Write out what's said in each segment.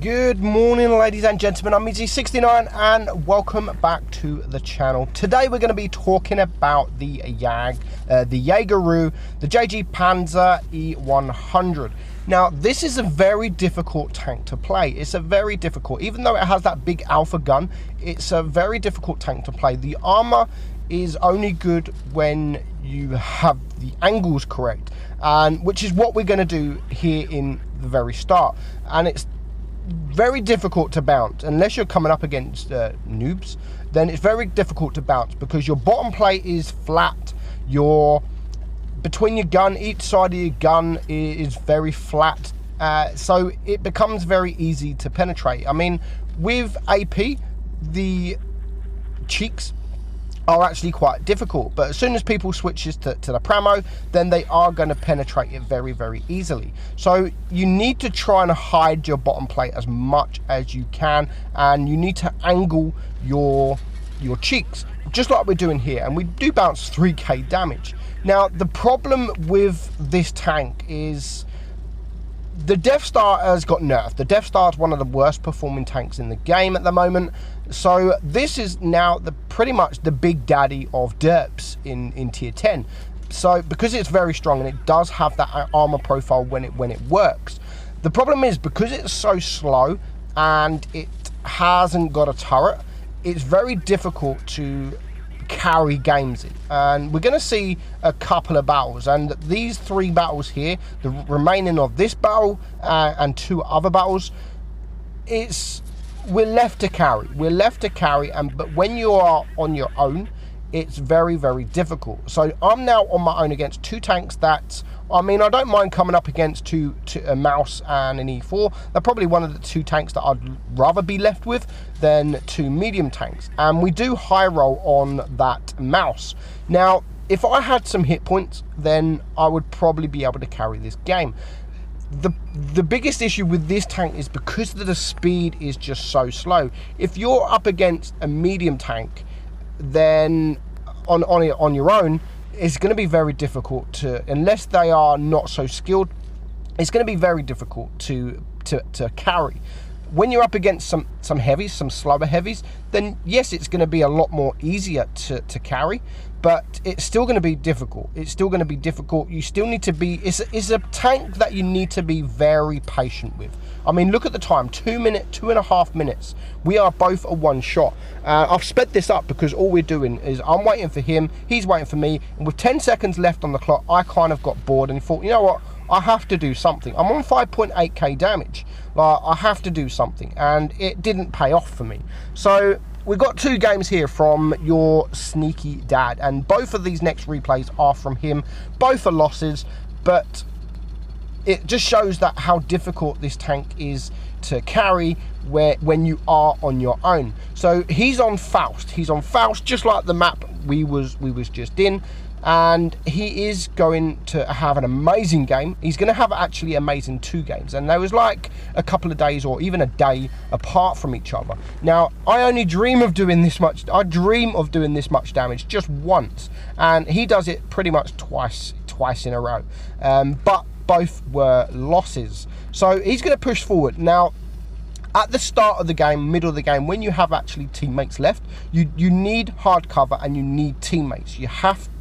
Good morning, ladies and gentlemen. I'm Meadsy69 and welcome back to the channel. Today we're going to be talking about the Jaegeru, the JG Panzer E100. Now, this is a very difficult tank to play. It's a very difficult, even though it has that big alpha gun, it's a very difficult tank to play. The armor is only good when you have the angles correct, and which is what we're going to do here in the very start. And it's very difficult to bounce unless you're coming up against noobs. Then it's very difficult to bounce because your bottom plate is flat, your between your gun, each side of your gun is very flat, so it becomes very easy to penetrate. I mean, with AP, the cheeks are actually quite difficult, but as soon as people switches to the Pramo, then they are going to penetrate it very, very easily. So you need to try and hide your bottom plate as much as you can, and you need to angle your cheeks, just like we're doing here, and we do bounce 3k damage. Now, the problem with this tank is the Death Star has got nerfed. The Death Star is one of the worst performing tanks in the game at the moment. So this is now pretty much the big daddy of derps in tier 10. So because it's very strong and it does have that armor profile when it works. The problem is because it's so slow and it hasn't got a turret, it's very difficult to carry games in, and we're going to see a couple of battles, and these 3 battles here, the remaining of this battle and 2 other battles, we're left to carry, and but when you are on your own, it's very, very difficult. So I'm now on my own against 2 tanks that, I mean, I don't mind coming up against a Mouse and an E4. They're probably one of the 2 tanks that I'd rather be left with than 2 medium tanks. And we do high roll on that Mouse. Now, if I had some hit points, then I would probably be able to carry this game. The biggest issue with this tank is because the speed is just so slow. If you're up against a medium tank, then on your own, it's going to be very difficult to, unless they are not so skilled, it's going to be very difficult to carry. When you're up against some heavies, some slower heavies, then yes, it's going to be a lot more easier to carry, but it's still going to be difficult. It's still going to be difficult. You still need to be, it's a tank that you need to be very patient with. I mean, look at the time, 2.5 minutes. We are both a one shot. I've sped this up because all we're doing is I'm waiting for him, he's waiting for me, and with 10 seconds left on the clock, I kind of got bored and thought, you know what, I have to do something. I'm on 5.8k damage. Like, I have to do something, and it didn't pay off for me. So we've got 2 games here from your sneaky dad, and both of these next replays are from him. Both are losses, but it just shows that how difficult this tank is to carry when you are on your own. So he's on Faust. He's on Faust, just like the map we was just in. And he is going to have an amazing game. He's going to have actually amazing 2 games, and there was like a couple of days or even a day apart from each other. Now, I only dream of doing this much. I dream of doing this much damage just once, and he does it pretty much twice in a row. But both were losses, so he's going to push forward. Now, at the start of the game, middle of the game, when you have actually teammates left, you need hard cover and you need teammates.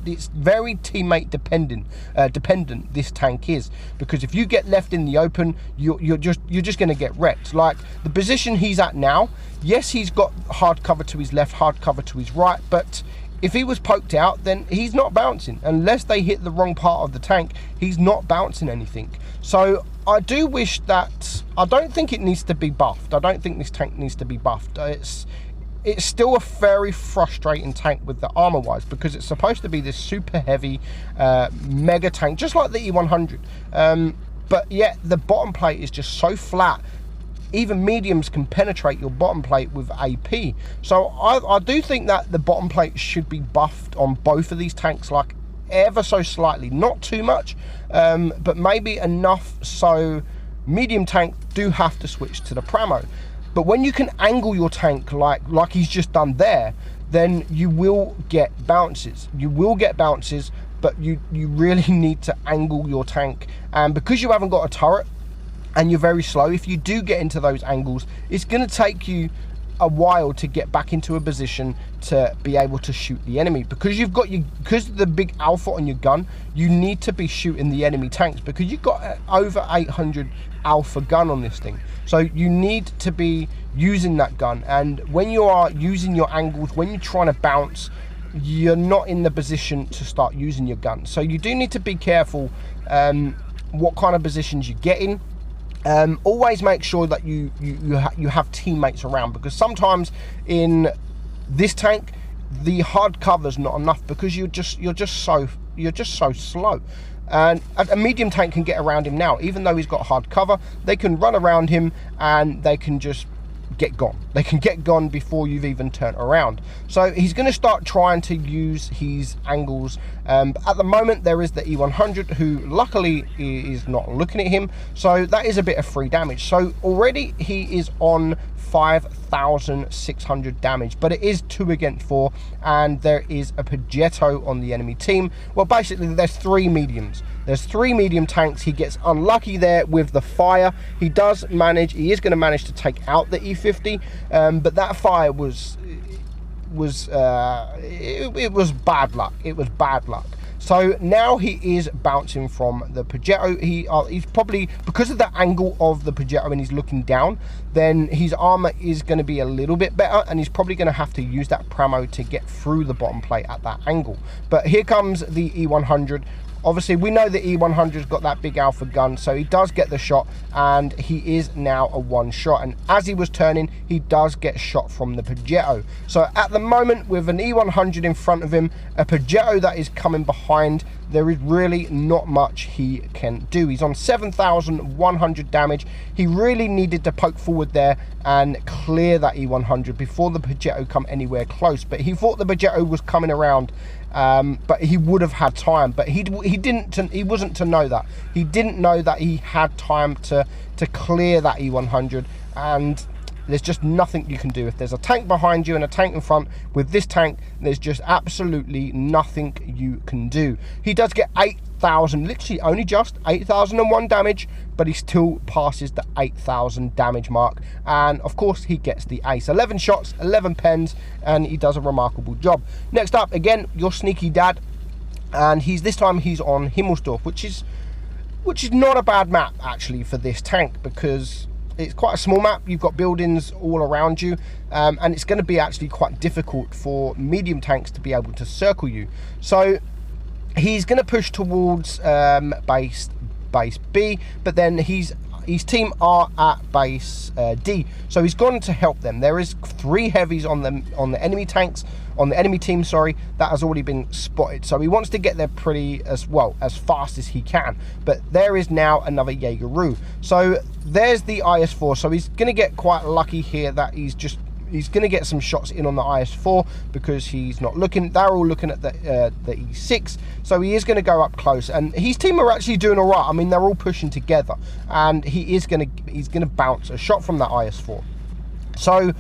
It's very teammate dependent. This tank is, because if you get left in the open, you're just going to get wrecked. Like the position he's at now, yes, he's got hard cover to his left, hard cover to his right, but if he was poked out, then he's not bouncing. Unless they hit the wrong part of the tank, he's not bouncing anything. So I do wish that, I don't think it needs to be buffed. I don't think this tank needs to be buffed. It's still a very frustrating tank with the armor wise, because it's supposed to be this super heavy mega tank, just like the E100. But yet the bottom plate is just so flat. Even mediums can penetrate your bottom plate with AP. So I do think that the bottom plate should be buffed on both of these tanks, like ever so slightly, not too much, but maybe enough so medium tank do have to switch to the Pramo. But when you can angle your tank like he's just done there, then you will get bounces. You will get bounces, but you really need to angle your tank. And because you haven't got a turret, and you're very slow, if you do get into those angles, it's going to take you a while to get back into a position to be able to shoot the enemy, because because of the big alpha on your gun. You need to be shooting the enemy tanks because you've got over 800 alpha gun on this thing, so you need to be using that gun. And when you are using your angles, when you're trying to bounce, you're not in the position to start using your gun. So you do need to be careful what kind of positions you get in. Always make sure that you have teammates around, because sometimes in this tank the hard cover's not enough because you're just so slow. And a medium tank can get around him now, even though he's got hard cover. They can run around him and they can just get gone. They can get gone before you've even turned around. So he's going to start trying to use his angles. At the moment there is the E100, who luckily is not looking at him, so that is a bit of free damage. So already he is on 5,600 damage, but it is 2 against 4, and there is a Progetto on the enemy team. Well, basically there's 3 mediums. There's 3 medium tanks. He gets unlucky there with the fire. He is going to manage to take out the E50, but that fire was bad luck. It was bad luck. So now he is bouncing from the Progetto. He's probably, because of the angle of the Progetto and he's looking down, then his armor is going to be a little bit better, and he's probably going to have to use that Pramo to get through the bottom plate at that angle. But here comes the E100. Obviously, we know the E100's got that big alpha gun, so he does get the shot, and he is now a 1-shot. And as he was turning, he does get shot from the Progetto. So at the moment, with an E100 in front of him, a Progetto that is coming behind, there is really not much he can do. He's on 7,100 damage. He really needed to poke forward there and clear that E100 before the Progetto come anywhere close. But he thought the Progetto was coming around, but he would have had time. But he wasn't to know that. He didn't know that he had time to clear that E100, and there's just nothing you can do. If there's a tank behind you and a tank in front, with this tank, there's just absolutely nothing you can do. He does get 8,000, literally only just 8,001 damage, but he still passes the 8,000 damage mark. And of course, he gets the ace. 11 shots, 11 pens, and he does a remarkable job. Next up, again, your sneaky dad, and this time he's on Himmelsdorf, which is not a bad map actually for this tank, because it's quite a small map. You've got buildings all around you, and it's going to be actually quite difficult for medium tanks to be able to circle you. So he's going to push towards base B, but then his team are at base D, so he's gone to help them. There is 3 heavies on the enemy tanks, on the enemy team, sorry, that has already been spotted. So he wants to get there pretty as fast as he can. But there is now another Jaegeru. So there's the IS-4. So he's going to get quite lucky here that he's going to get some shots in on the IS-4 because he's not looking. They're all looking at the E6, so he is going to go up close, and his team are actually doing all right. I mean, they're all pushing together, and he's going to bounce a shot from that IS-4. So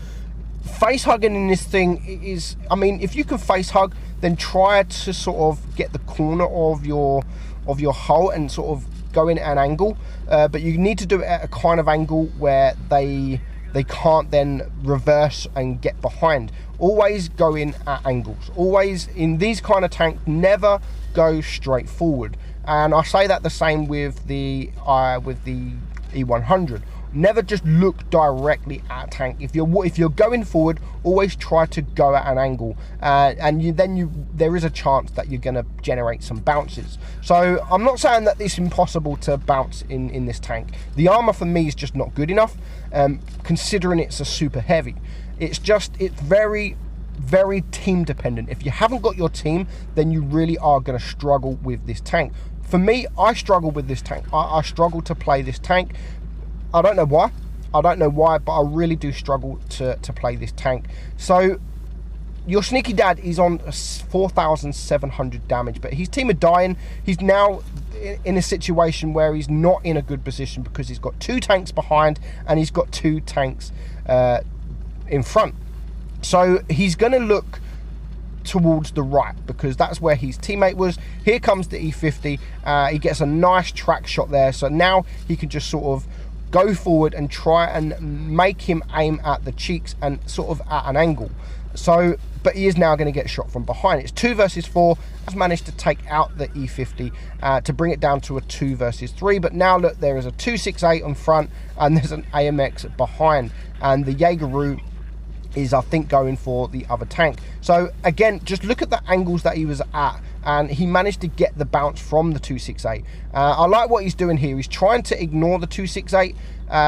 face hugging in this thing is, I mean, if you can face hug, then try to sort of get the corner of your hull and sort of go in at an angle, but you need to do it at a kind of angle where they can't then reverse and get behind. Always go in at angles. Always, in these kind of tanks, never go straight forward. And I say that the same with the E100. Never just look directly at a tank. If you're going forward, always try to go at an angle, and there is a chance that you're going to generate some bounces. So I'm not saying that it's impossible to bounce in this tank. The armor for me is just not good enough, considering it's a super heavy. It's very, very team dependent. If you haven't got your team, then you really are going to struggle with this tank. For me, I struggle with this tank. I struggle to play this tank. I don't know why, but I really do struggle to play this tank. So your sneaky dad is on 4,700 damage, but his team are dying. He's now in a situation where he's not in a good position because he's got 2 tanks behind and he's got 2 tanks in front. So he's going to look towards the right because that's where his teammate was. Here comes the E50. He gets a nice track shot there, so now he can just sort of go forward and try and make him aim at the cheeks and sort of at an angle. So, but he is now going to get shot from behind. It's 2 versus 4. Has managed to take out the E50 to bring it down to a 2 versus 3. But now look, there is a 268 on front and there's an AMX behind, and the Jaegeru is, I think, going for the other tank. So again, just look at the angles that he was at, and he managed to get the bounce from the 268. I like what he's doing here. He's trying to ignore the 268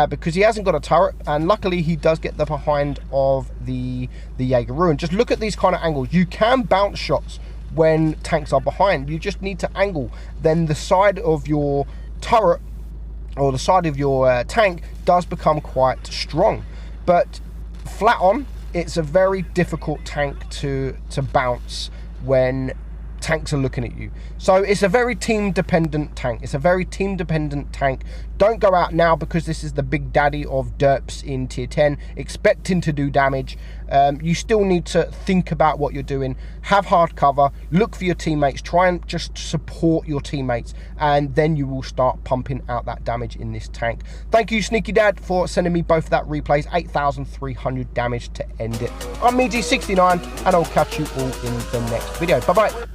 because he hasn't got a turret, and luckily he does get the behind of the Jaegeru. And just look at these kind of angles. You can bounce shots when tanks are behind. You just need to angle. Then the side of your turret or the side of your tank does become quite strong. But flat on, it's a very difficult tank to bounce when tanks are looking at you. So it's a very team dependent tank. It's a very team dependent tank. Don't go out now, because this is the big daddy of derps in tier 10, expecting to do damage. You still need to think about what you're doing. Have hard cover, look for your teammates, try and just support your teammates, and then you will start pumping out that damage in this tank. Thank you, Sneaky Dad, for sending me both of that replays. 8,300 damage to end it. I'm Meadsy69, and I'll catch you all in the next video. Bye bye.